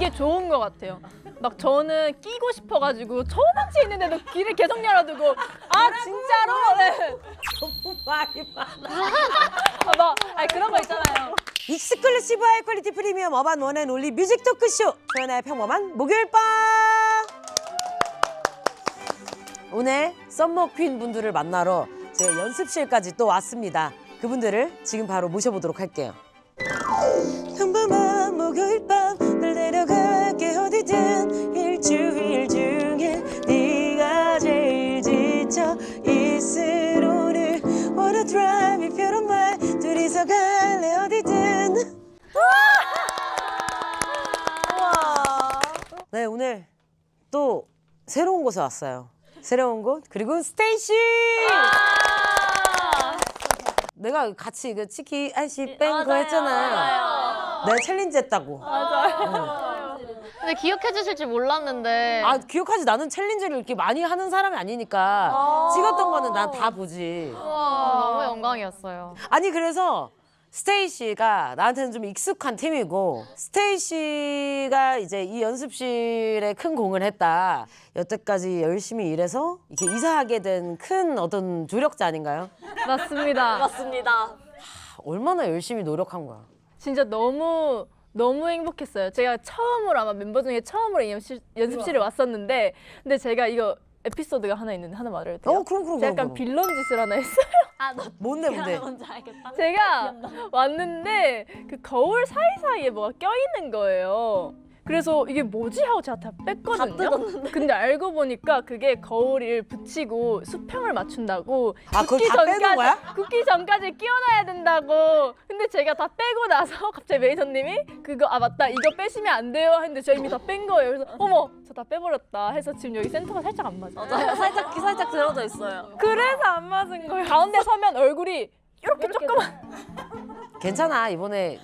되게 좋은 것 같아요. 막 저는 끼고 싶어가지고 저번주에 있는데도 길을 계속 열어두고 아 진짜로? 네. 너무 말이 많아. 아니 그런 거 있잖아요. 익스클루시브 하이 퀄리티 프리미엄 어반 원앤올리 뮤직 토크쇼 소연아의 평범한 목요일 밤. 오늘 썸머 퀸 분들을 만나러 제가 연습실까지 또 왔습니다. 그분들을 지금 바로 모셔보도록 할게요. 평범한 목요일 밤 널 데려갈게 어디든 일주일 중에 네가 제일 지쳐 있을 오늘 Wanna drive if you don't mind 둘이서 갈래 어디든. 네, 오늘 또 새로운 곳에 왔어요. 새로운 곳 그리고 스테이시. 내가 같이 그 치키 아이씨 뺑 그거 했잖아. 내가 챌린지 했다고. 근데 기억해 주실 줄 몰랐는데. 아 기억하지. 나는 챌린지를 이렇게 많이 하는 사람이 아니니까 찍었던 거는 난 다 보지. 우와, 너무 영광이었어요. 아니 그래서 스테이시가 나한테는 좀 익숙한 팀이고 스테이시가 이제 이 연습실에 큰 공을 했다. 여태까지 열심히 일해서 이렇게 이사하게 된 큰 어떤 조력자 아닌가요? 맞습니다. 맞습니다. 얼마나 열심히 노력한 거야. 진짜 너무 행복했어요. 제가 처음으로 아마 멤버 중에 처음으로 이 연습실에 왔었는데 근데 제가 이거 에피소드가 하나 있는데 하나 말해도 돼요? 그럼. 제가 약간 빌런 짓을 하나 했어요. 뭔데? 뭔지 알겠다. 제가 왔는데 그 거울 사이사이에 뭐가 껴있는 거예요. 그래서 이게 뭐지 하고 제가 다 뺐거든요. 근데 알고 보니까 그게 거울을 붙이고 수평을 맞춘다고. 아, 그걸 다 빼는 거야? 굳기 전까지 끼워놔야 된다고. 근데 제가 다 빼고 나서 갑자기 매니저님이 그거 아 맞다 이거 빼시면 안 돼요 했는데 저 이미 다 뺀 거예요. 그래서 어머 저 다 빼버렸다 해서 지금 여기 센터가 살짝 안 맞아요. 맞아요. 살짝 들어져 있어요. 그래서 안 맞은 거예요. 가운데 서면 얼굴이 이렇게 조그만. 괜찮아. 이번에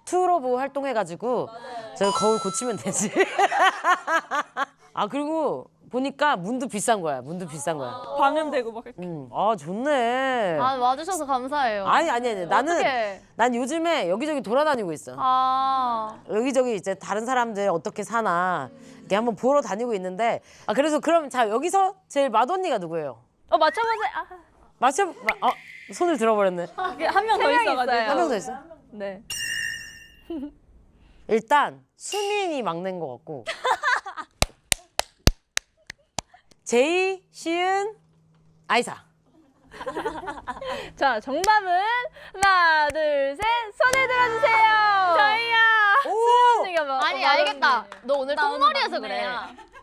투러브 활동해가지고 저 거울 고치면 되지. 아 그리고 보니까 문도 비싼 거야. 방음되고 막. 아 좋네. 아, 와주셔서 감사해요. 아니 나는 어떡해. 난 요즘에 여기저기 돌아다니고 있어. 아, 여기저기 이제 다른 사람들 어떻게 사나 이렇게 한번 보러 다니고 있는데 아 그래서 그럼 자 여기서 제일 맏언니가 누구예요? 맞춰보세요. 손을 들어버렸네. 한 명 더 있어가지고. 한 명 더 있어? 네. 일단 수민이 막내인 것 같고 제이, 시은, 아이사. 자, 정답은 하나, 둘, 셋, 손을 들어주세요. 저희야. 오! 언니가 막. 아니 알겠다. 너 오늘 똥머리여서 그래.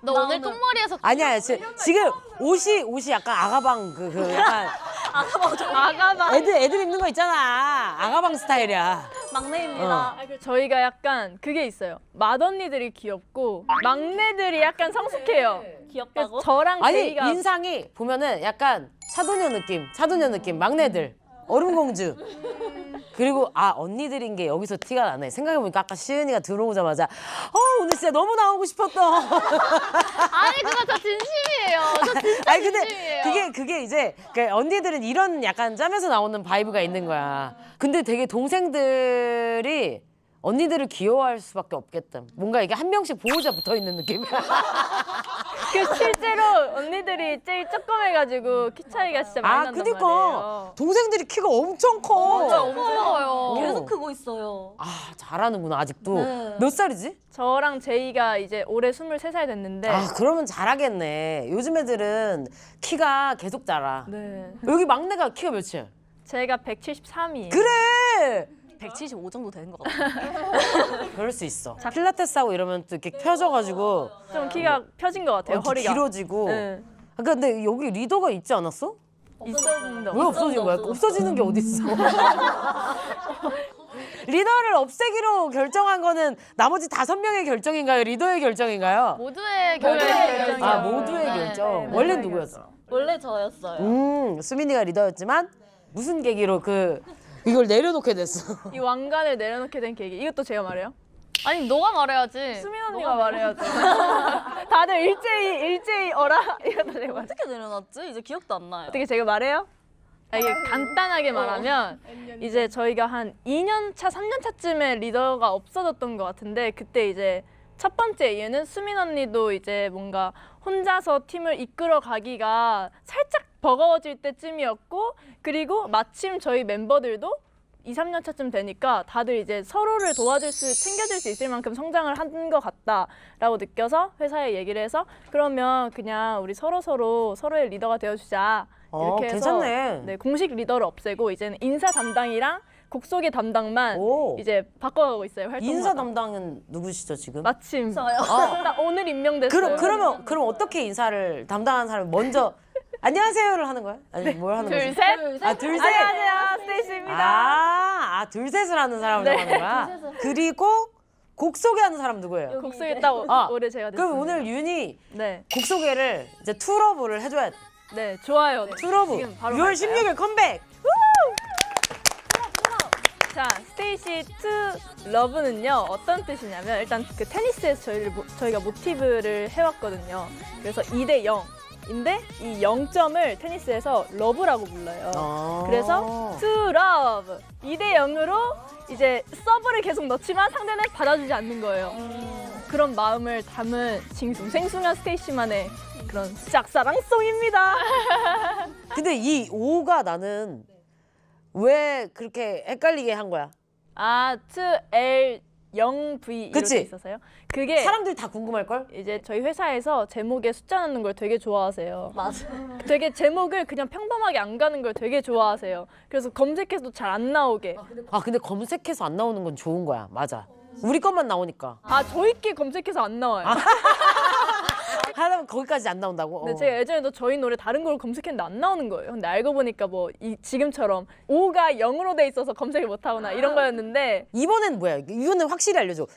너 오늘 오늘. 똥머리여서. 아니야 지금 옷이 약간 아가방 그 약간 아가방. 애들 입는 거 있잖아. 아가방 스타일이야. 막내입니다. 저희가 약간 그게 있어요. 맏언니들이 귀엽고 막내들이 약간 성숙해요. 귀엽다고? 그래서 저랑 아니 제이가 인상이 보면은 약간 차도녀 느낌 막내들 얼음공주 그리고 언니들인 게 여기서 티가 나네. 생각해보니까 아까 시은이가 들어오자마자 오늘 진짜 너무 나오고 싶었다. 아니 그거 저 진심이에요. 저 진짜 아니 근데 진심이에요. 그게 이제 그러니까 언니들은 이런 약간 짬에서 나오는 바이브가 있는 거야. 근데 되게 동생들이 언니들을 귀여워할 수밖에 없겠다. 뭔가 이게 한 명씩 보호자 붙어 있는 느낌이야. 그 실제로 언니들이 제일 조그매가지고 키 차이가 진짜 많이 난단 그니까 말이에요. 동생들이 키가 엄청 커. 엄청 커요. 계속 크고 있어요. 잘하는구나 아직도. 네. 몇 살이지? 저랑 제이가 이제 올해 23살 됐는데 그러면 잘하겠네. 요즘 애들은 키가 계속 자라. 네. 여기 막내가 키가 몇이야? 제가 173이에요. 그래. 175 정도 되는 것 같아요. 그럴 수 있어. 필라테스 하고 이러면 또 이렇게 펴져가지고 좀 키가 펴진 것 같아요. 이렇게 허리가. 길어지고. 네. 근데 여기 리더가 있지 않았어? 있었는데 왜 없어진 거야? 없어지는 게 어딨어? 리더를 없애기로 결정한 거는 나머지 5명의 결정인가요? 리더의 결정인가요? 모두의 결정이요. 결정이요. 모두의 네. 결정. 네, 원래 네, 누구였어? 원래 저였어요. 수민이가 리더였지만 무슨 계기로 이걸 내려놓게 됐어? 이 왕관을 내려놓게 된 계기. 이것도 제가 말해요? 아니 너가 말해야지. 수민 언니가 말해야죠. 다들 일제히 어라 이러다 제가 말. 어떻게 내려놨지? 이제 기억도 안 나요. 어떻게 제가 말해요? 이게 간단하게 말하면 이제 저희가 한 2년 차, 3년 차쯤에 리더가 없어졌던 것 같은데 그때 이제 첫 번째 이유는 수민 언니도 이제 뭔가 혼자서 팀을 이끌어 가기가 살짝 버거워질 때쯤이었고, 그리고 마침 저희 멤버들도 2, 3년 차쯤 되니까 다들 이제 서로를 챙겨줄 수 있을 만큼 성장을 한 것 같다라고 느껴서 회사에 얘기를 해서 그러면 그냥 우리 서로의 리더가 되어주자. 이렇게 해서 괜찮네. 네, 공식 리더를 없애고 이제는 인사 담당이랑 곡 소개 담당만 오. 이제 바꿔가고 있어요. 활동마다. 인사 담당은 누구시죠 지금? 마침 저요. 딱 오늘 임명됐어요. 그럼 어떻게 인사를 담당하는 사람이 먼저 안녕하세요를 하는 거야? 아니 뭘 하는 거지? 둘, 셋. 아, 둘, 셋. 안녕하세요, 스테이시입니다. 둘 셋을 하는 사람을 하는 거야. 그리고 곡 소개하는 사람 누구예요? 곡 소개 딱 아, 올해 제가 됐습니다. 그럼 오늘 윤이 네, 곡 소개를 이제 투러브를 해줘야 돼. 네, 좋아요. 투러브. 지금 바로 6월 갈까요? 16일 컴백. 자, 스테이시 투 러브는요 어떤 뜻이냐면 일단 그 테니스에서 저희가 모티브를 해왔거든요. 그래서 2대 0인데 이 0점을 테니스에서 러브라고 불러요. 그래서 to love 2대 0으로 이제 서브를 계속 넣지만 상대는 받아주지 않는 거예요. 그런 마음을 담은 싱숭생숭한 스테이시만의 그런 짝사랑송입니다. 근데 이 5가 나는 왜 그렇게 헷갈리게 한 거야? 아, to L 0V 그치? 이렇게 있어서요. 그게 사람들이 다 궁금할 걸? 이제 저희 회사에서 제목에 숫자 넣는 걸 되게 좋아하세요. 맞아. 되게 제목을 그냥 평범하게 안 가는 걸 되게 좋아하세요. 그래서 검색해도 잘 안 나오게. 근데 검색해서 안 나오는 건 좋은 거야. 맞아. 우리 것만 나오니까. 아, 저희끼리 검색해서 안 나와요. 하다 보면 거기까지 안 나온다고? 근데 제가 예전에도 저희 노래 다른 걸 검색했는데 안 나오는 거예요. 근데 알고 보니까 뭐 지금처럼 5가 0으로 돼 있어서 검색을 못 하거나 이런 거였는데 이번엔 뭐야? 이거는 확실히 알려줘.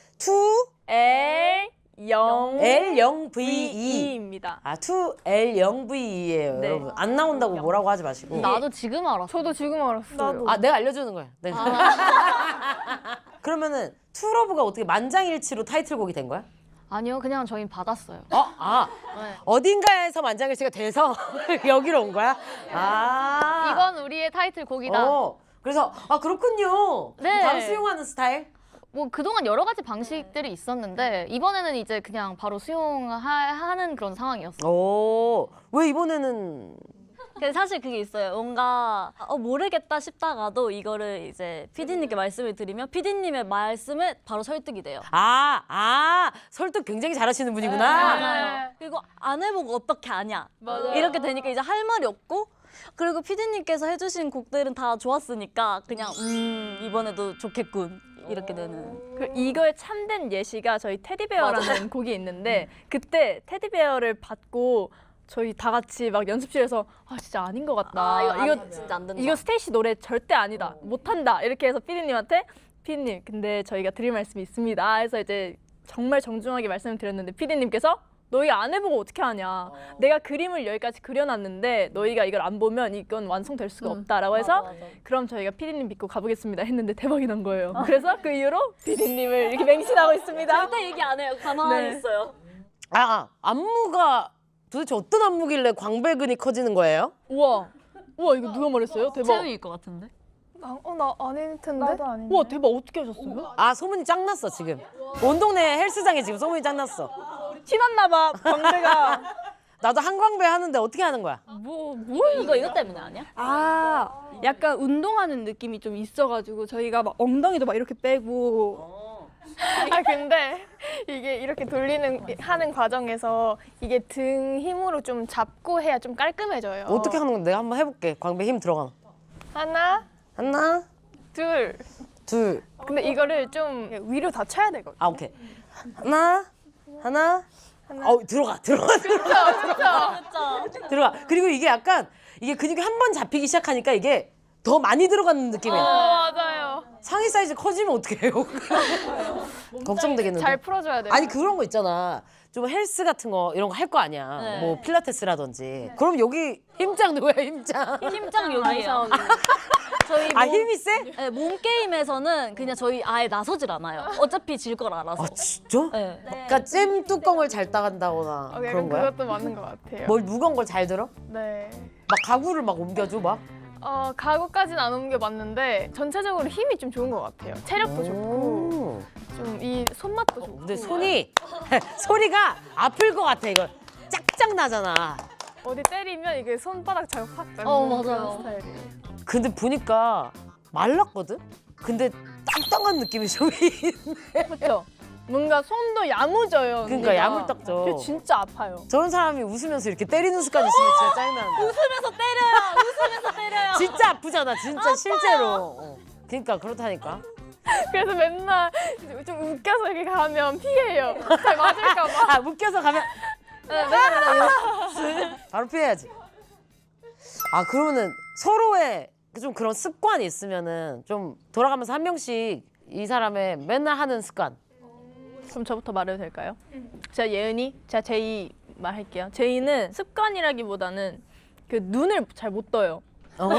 L 0 L0VE. 입니다. 투 L0VE예요, 네. 여러분. 안 나온다고 뭐라고 하지 마시고. 나도 지금 알았어. 저도 지금 알았어요. 내가 알려주는 거야. 네. 그러면은 투러브가 어떻게 만장일치로 타이틀곡이 된 거야? 아니요, 그냥 저희 받았어요. 네. 어딘가에서 만장일치가 돼서 여기로 온 거야? 이건 우리의 타이틀곡이다. 그래서 그렇군요. 네. 바로 수용하는 스타일? 뭐 그동안 여러 가지 방식들이 있었는데 이번에는 이제 그냥 바로 수용하는 그런 상황이었어요. 왜 이번에는 근데 사실 그게 있어요. 뭔가 모르겠다 싶다가도 이거를 이제 PD님께 말씀을 드리면 PD님의 말씀에 바로 설득이 돼요. 설득 굉장히 잘하시는 분이구나. 맞아요. 그리고 안 해보고 어떻게 아냐. 맞아요. 이렇게 되니까 이제 할 말이 없고, 그리고 PD님께서 해주신 곡들은 다 좋았으니까 그냥 이번에도 좋겠군 이렇게 되는. 이거의 참된 예시가 저희 테디베어라는 곡이 있는데 그때 테디베어를 받고 저희 다 같이 막 연습실에서 진짜 아닌 것 같다. 이거 진짜 안 된다. 이거 스테이시 노래 절대 아니다. 못한다. 이렇게 해서 피디님한테 피디님 근데 저희가 드릴 말씀이 있습니다. 해서 이제 정말 정중하게 말씀을 드렸는데 피디님께서 너희 안 해보고 어떻게 하냐. 내가 그림을 여기까지 그려놨는데 너희가 이걸 안 보면 이건 완성될 수가 없다라고 해서 맞아. 그럼 저희가 피디님 믿고 가보겠습니다 했는데 대박이 난 거예요. 그래서 그 이후로 피디님을 이렇게 맹신하고 있습니다. 절대 얘기 안 해요. 가만히 네. 있어요. 안무가 도대체 어떤 안무길래 광배근이 커지는 거예요? 우와 이거 누가 말했어요? 대박. 채우일 것 같은데? 나 아닐 텐데. 나도 아닌데. 우와 대박 어떻게 하셨어요? 소문이 짱났어 지금. 온 동네 헬스장에 지금 소문이 짱났어. 티났나 봐 광배가. 나도 한광배 하는데 어떻게 하는 거야? 이거 때문에 아니야? 약간 운동하는 느낌이 좀 있어가지고 저희가 막 엉덩이도 막 이렇게 빼고. 근데 이게 이렇게 하는 과정에서 이게 등 힘으로 좀 잡고 해야 좀 깔끔해져요. 어떻게 하는 건데? 내가 한번 해볼게. 광배 힘 들어가. 하나, 둘. 둘. 근데 이거를 좀 위로 다 쳐야 되거든요. 오케이. 하나. 들어가. 들어가. 그리고 이게 약간 이게 근육이 한 번 잡히기 시작하니까 이게 더 많이 들어가는 느낌이야. 맞아요. 상의 사이즈 커지면 어떡해요? 걱정되겠는데. 잘 풀어줘야 돼요. 아니 그런 거 있잖아. 좀 헬스 같은 거 이런 거 할 거 아니야. 네. 뭐 필라테스라든지. 그럼 여기 힘짱 누구야 힘짱? 힘짱 여기예요. 저희 힘이 세? 네, 몸 게임에서는 그냥 저희 아예 나서질 않아요. 어차피 질 걸 알아서. 진짜? 네. 그러니까 잼 뚜껑을 잘 따간다거나 약간 그런 거야? 그것도 맞는 것 같아요. 뭘 무거운 걸 잘 들어? 네. 막 가구를 막 옮겨줘 막? 가구까지는 안 옮겨봤는데 전체적으로 힘이 좀 좋은 것 같아요. 체력도 좋고 좀 이 손맛도 좋고. 근데 손이 소리가 아플 것 같아 이거. 짝짝 나잖아. 어디 때리면 이게 손바닥 자극 확 나는 맞아요. 그런 스타일이에요. 근데 보니까 말랐거든? 근데 짱짱한 느낌이 좀 있네. 그렇죠? 뭔가 손도 야무져요. 그러니까 언니가. 야물딱져. 그게 진짜 아파요. 저런 사람이 웃으면서 이렇게 때리는 습관이 있으면 진짜 짜증나는데. 웃으면서 때려요. 진짜 아프잖아, 진짜 실제로. 그러니까 그렇다니까. 그래서 맨날 좀 웃겨서 이렇게 가면 피해요. 잘 맞을까 봐. 아, 웃겨서 가면 바로 피해야지. 아, 그러면은 서로의 좀 그런 습관이 있으면은 좀 돌아가면서 한 명씩 이 사람의 맨날 하는 습관. 그럼 저부터 말해도 될까요? 제가 예은이, 제가 제이 말할게요. 제이는 습관이라기보다는 그 눈을 잘 못 떠요. 어?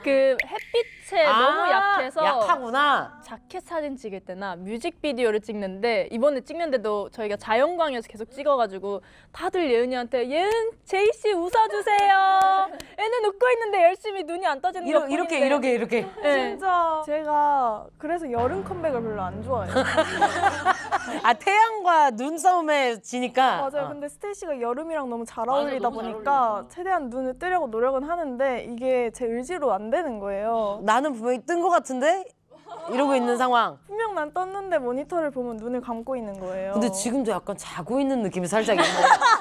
그 햇빛에 너무 약해서 약하구나. 자켓 사진 찍을 때나 뮤직비디오를 찍는데 이번에 찍는데도 저희가 자연광에서 계속 찍어가지고 다들 예은이한테 예은, 제이 씨 웃어주세요. 애는 웃고 있는데 열심히 눈이 안 떠지는 거 이렇게 보이는데. 이렇게. 네. 진짜 제가 그래서 여름 컴백을 별로 안 좋아해요. 아, 태양과 눈싸움에 지니까. 맞아요. 근데 스테이시가 여름이랑 너무 잘 어울리다 보니까 최대한 눈을 뜨려고 노력은 하는데 이게 제 의지로 안 되는 거예요. 나는 분명히 뜬 것 같은데 이러고 있는 상황. 분명 난 떴는데 모니터를 보면 눈을 감고 있는 거예요. 근데 지금도 약간 자고 있는 느낌이 살짝 있네.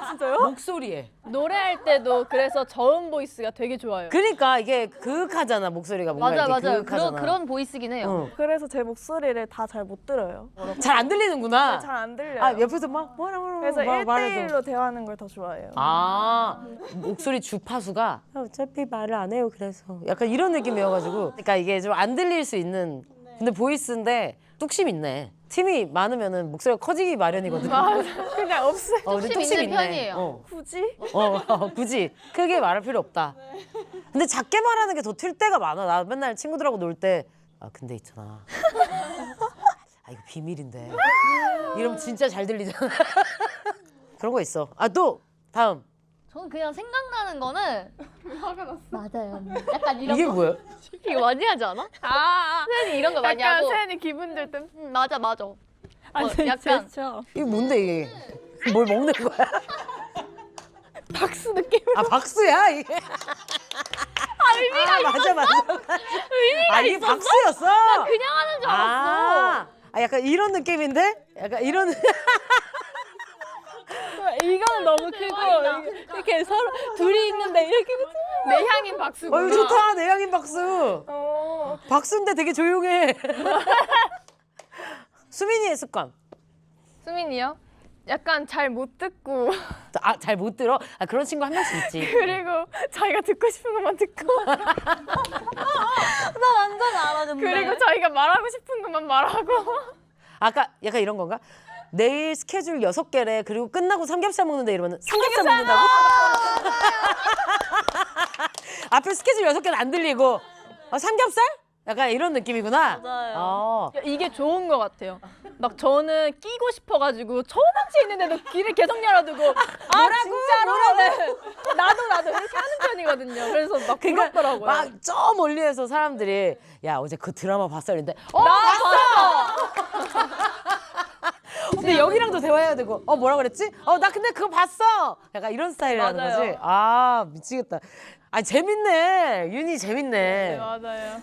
진짜요? 목소리에. 노래할 때도 그래서 저음 보이스가 되게 좋아요. 그러니까 이게 그윽하잖아, 목소리가 뭔가 맞아요, 이렇게 맞아요. 그윽하잖아. 그런 보이스긴 해요. 그래서 제 목소리를 다 잘 못 들어요. 잘 안 들리는구나. 잘 안 들려요. 아, 옆에서 막 뭐라 그래서 말해도. 1대1로 대화하는 걸 더 좋아해요. 아, 목소리 주파수가 어차피 말을 안 해요. 그래서 약간 이런 느낌이어가지고 그러니까 이게 좀 안 들릴 수 있는 근데 보이스인데 뚝심 있네. 팀이 많으면은 목소리가 커지기 마련이거든. 그냥 없어요. 근데 뚝심 있는 편이에요. 굳이? 굳이 크게 말할 필요 없다. 근데 작게 말하는 게 더 튈 때가 많아. 나 맨날 친구들하고 놀 때 아 근데 있잖아. 아 이거 비밀인데. 이러면 진짜 잘 들리잖아. 그런 거 있어. 아 또 다음. 저는 그냥 생각나는 거는 맞아요. 약간 이런 이게 거. 뭐야? 이거 많이 하지 않아? 세연이 이런 거 많이 약간 하고. 세연이 기분 들 때. 맞아. 약간 이게 뭔데 이게? 뭘 먹는 거야? 박수 느낌. 아 박수야 이게? 아 의미가 있었어? 맞아. 의미가 이게 있었어? 박수였어? 그냥 하는 줄 알았어. 아 약간 이런 느낌인데? 약간 이런 이거는 너무 크고 이렇게 서로 둘이 있는데 이렇게 내향인 박수고. 이거 좋다 내향인 박수. 박수인데 되게 조용해. 수민이의 습관. 수민이요? 약간 잘 못 듣고 아 잘 못 들어? 아 그런 친구 한 명씩 있지. 그리고 자기가 듣고 싶은 것만 듣고 나 완전 알아 근데. 그리고 자기가 말하고 싶은 것만 말하고. 아까 약간 이런 건가? 내일 스케줄 6개래. 그리고 끝나고 삼겹살 먹는데 이러면 삼겹살 먹는다고? 앞에 스케줄 6개는 안 들리고 삼겹살? 약간 이런 느낌이구나. 맞아요. 이게 좋은 것 같아요. 막 저는 끼고 싶어가지고 저 먼지 있는데도 길을 계속 열어두고 진짜로? 네. 나도 이렇게 하는 편이거든요. 그래서 막 부럽더라고요. 막 저 멀리에서 사람들이 야 어제 그 드라마 봤어? 이랬는데 나 근데 여기랑도 대화해야 되고 뭐라 그랬지? 나 근데 그거 봤어. 약간 이런 스타일이라는 맞아요. 거지. 아 미치겠다. 아 재밌네. 윤희 재밌네. 맞아요.